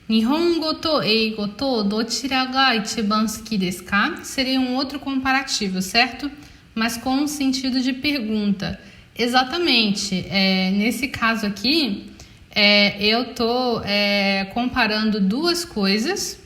Nihongo to eigo to dochira ga ichiban suki desu ka? Seria um outro comparativo, certo? Mas com um sentido de pergunta. Exatamente. Nesse caso aqui, eu tô comparando duas coisas.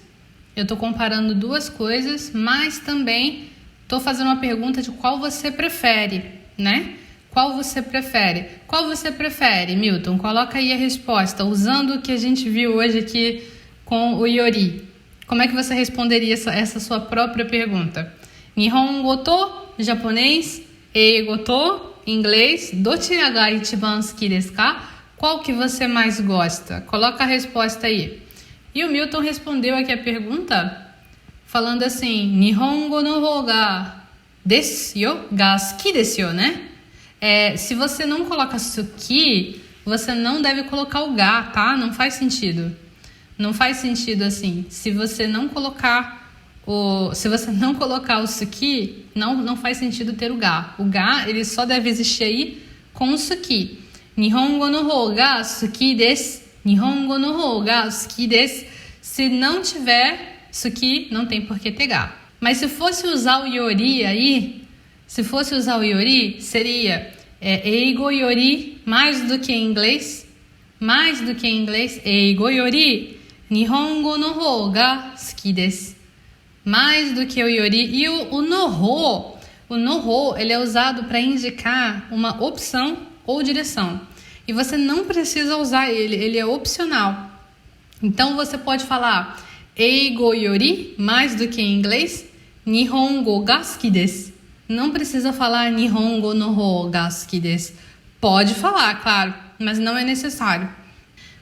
Eu tô comparando duas coisas, mas também tô fazendo uma pergunta de qual você prefere, né? Qual você prefere? Qual você prefere, Milton? Coloca aí a resposta, usando o que a gente viu hoje aqui com o Iori. Como é que você responderia essa sua própria pergunta? Nihongo to, japonês, eigo to, inglês, dochira ga ichiban suki desu ka? Qual que você mais gosta? Coloca a resposta aí. E o Milton respondeu aqui a pergunta falando assim, Nihongo no hou ga desu yo, ga suki desu yo, né? Se você não coloca suki, você não deve colocar o ga, tá? Não faz sentido. Não faz sentido assim. Se você não colocar o suki, não faz sentido ter o ga. O ga, ele só deve existir aí com o suki. Nihongo no hou ga suki desu. Nihongo no hou ga suki desu. Se não tiver suki, não tem por que ter ga. Mas se fosse usar o Iori aí, seria eigo Iori mais do que inglês. Eigo Iori Nihongo no hou ga suki desu. Mais do que o Iori. E o no hou, ele é usado para indicar uma opção ou direção. E você não precisa usar ele é opcional. Então você pode falar eigo Iori mais do que em inglês. Nihongo ga suki desu. Não precisa falar Nihongo no hou ga suki desu. Pode falar, claro, mas não é necessário.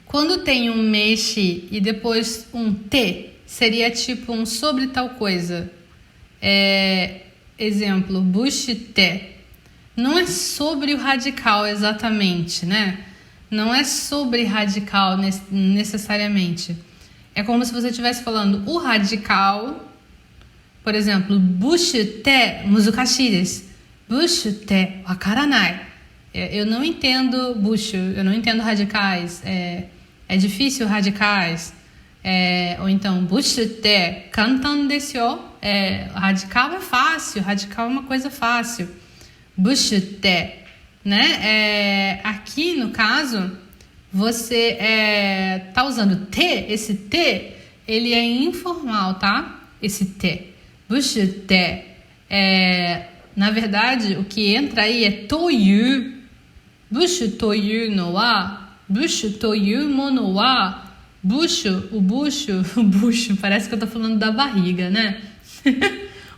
Quando tem um meshi e depois um te, seria tipo um sobre tal coisa. Exemplo, bushite. Não é sobre o radical exatamente, né? Não é sobre radical necessariamente. É como se você estivesse falando o radical. Por exemplo, bushite muzukashii desu. Bushite wakaranai. Eu não entendo bushu, eu não entendo radicais. É difícil radicais. Ou então, bushite kantan desu yo. Radical é fácil, radical é uma coisa fácil. Bushite, né? Aqui no caso, você tá usando te, esse te, ele é informal, tá? Esse te. Bushite, na verdade, o que entra aí é toyu. Bushu toyu no wa, bushu toyu mono wa, bushu, o bucho, parece que eu tô falando da barriga, né?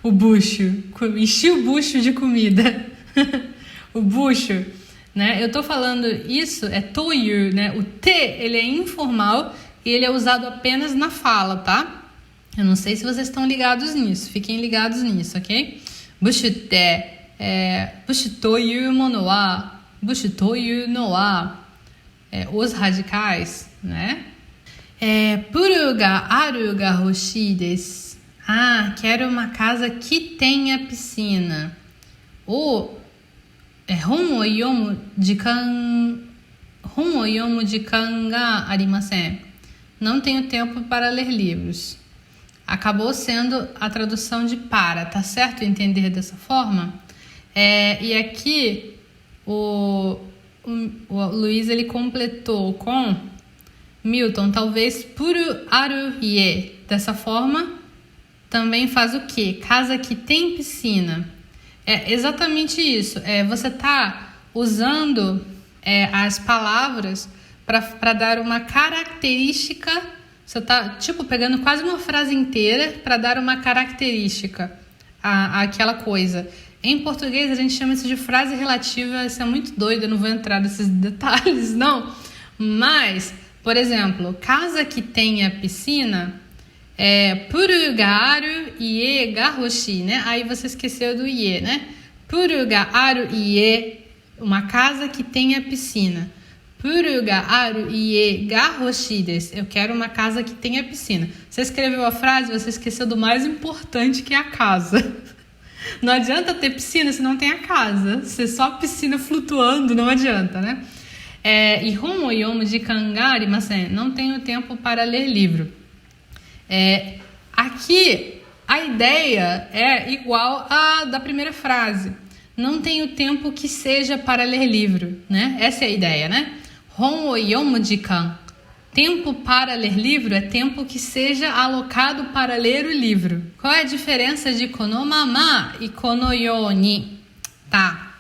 O bucho, enchi o bucho de comida. O bucho, né? Eu tô falando isso, é toyu, né? O te, ele é informal e ele é usado apenas na fala, tá? Eu não sei se vocês estão ligados nisso, fiquem ligados nisso, ok? Bushite, bushu toyu mono wa, bushu toyu no wa, os radicais, né? Puru ga aru ga hoshii desu. Quero uma casa que tenha piscina. Hon o yomu jikan ga arimasen. Não tenho tempo para ler livros. Acabou sendo a tradução de para, tá certo entender dessa forma? E aqui o Luiz ele completou com Milton, talvez puru aru ie. Dessa forma, também faz o quê? Casa que tem piscina. É exatamente isso. Você está usando as palavras para dar uma característica. Você está pegando quase uma frase inteira para dar uma característica àquela coisa. Em português a gente chama isso de frase relativa. Isso é muito doido, eu não vou entrar nesses detalhes, não. Mas, por exemplo, casa que tenha piscina puru ga aru ie ga hoshii, né? Aí você esqueceu do ie, né? Puru ga aru ie, uma casa que tenha piscina. Puru ga aru ie ga hoshii desu. Eu quero uma casa que tenha piscina. Você escreveu a frase, você esqueceu do mais importante, que é a casa. Não adianta ter piscina se não tem a casa. Se só piscina flutuando, não adianta, né? Ihon o yomu jikan ga arimasen. Não tenho tempo para ler livro. Aqui, a ideia é igual à da primeira frase. Não tenho tempo que seja para ler livro, né? Essa é a ideia, né? Hon o yomu jikan. Tempo para ler livro é tempo que seja alocado para ler o livro. Qual é a diferença de konomama e konoyoni? Tá.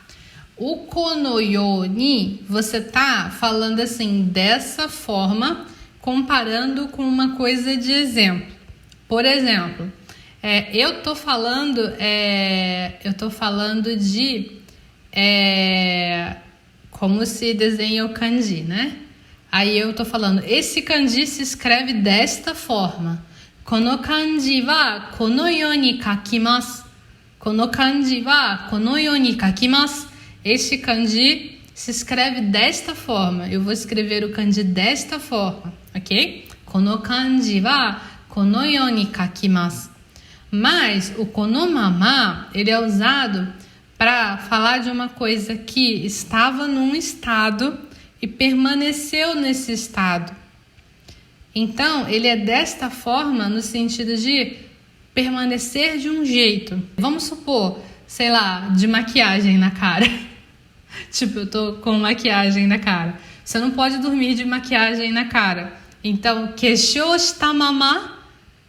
O konoyoni, você tá falando assim, dessa forma, comparando com uma coisa de exemplo. Por exemplo, eu tô falando de como se desenha o kanji, né? Aí eu tô falando, esse kanji se escreve desta forma. Kono kanji wa kono you ni kakimasu. Kono kanji wa kono you ni kakimasu. Este kanji se escreve desta forma. Eu vou escrever o kanji desta forma, ok? Kono kanji wa kono you ni kakimasu. Mas o konomama, ele é usado para falar de uma coisa que estava num estado e permaneceu nesse estado. Então, ele é desta forma no sentido de permanecer de um jeito. Vamos supor, sei lá, de maquiagem na cara. Tipo, eu tô com maquiagem na cara. Você não pode dormir de maquiagem na cara. Então, keshou shita mama,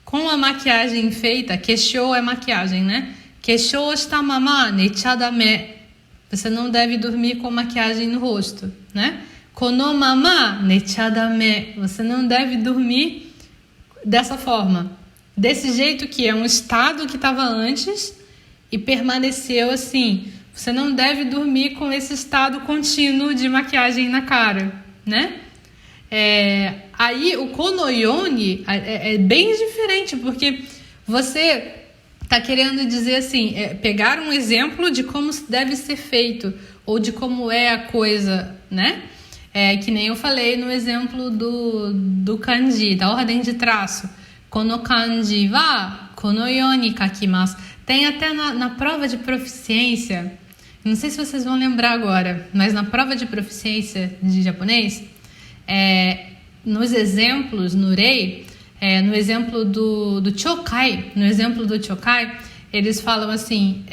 com a maquiagem feita, keshou é maquiagem, né? Keshou shita mama necha dame. Você não deve dormir com maquiagem no rosto, né? Konomama necha dame. Você não deve dormir dessa forma. Desse jeito que é um estado que estava antes e permaneceu assim. Você não deve dormir com esse estado contínuo de maquiagem na cara, né? Aí o konoyoni é bem diferente, porque você está querendo dizer assim, pegar um exemplo de como deve ser feito ou de como é a coisa, né? Que nem eu falei no exemplo do kanji, da ordem de traço. Kono kanji wa kono you ni kakimasu. Tem até na prova de proficiência, não sei se vocês vão lembrar agora, mas na prova de proficiência de japonês, nos exemplos, no rei, no exemplo do chokai, eles falam assim,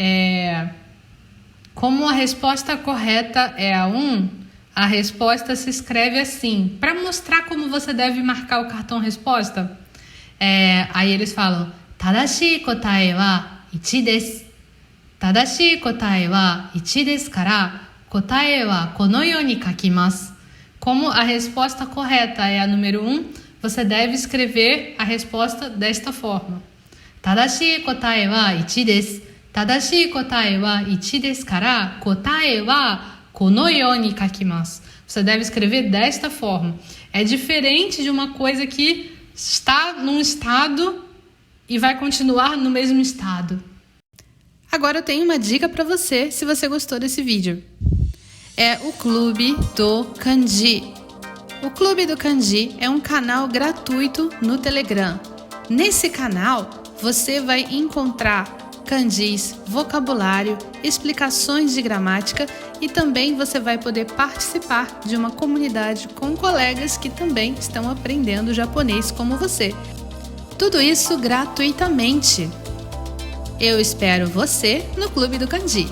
como a resposta correta é a 1, a resposta se escreve assim, para mostrar como você deve marcar o cartão resposta. Aí eles falam, tadashii kotae wa 1 desu. Tadashii kotae wa 1 desu kara, kotae wa kono you ni kakimasu. Como a resposta correta é a número 1, você deve escrever a resposta desta forma. Tadashii kotae wa 1 desu. Tadashii kotae wa 1 desu kara, kotae wa kono you ni kakimasu. Você deve escrever desta forma. É diferente de uma coisa que está num estado e vai continuar no mesmo estado. Agora eu tenho uma dica para você, se você gostou desse vídeo. É o Clube do Kanji. O Clube do Kanji é um canal gratuito no Telegram. Nesse canal, você vai encontrar kanjis, vocabulário, explicações de gramática e também você vai poder participar de uma comunidade com colegas que também estão aprendendo japonês como você. Tudo isso gratuitamente. Eu espero você no Clube do Kanji.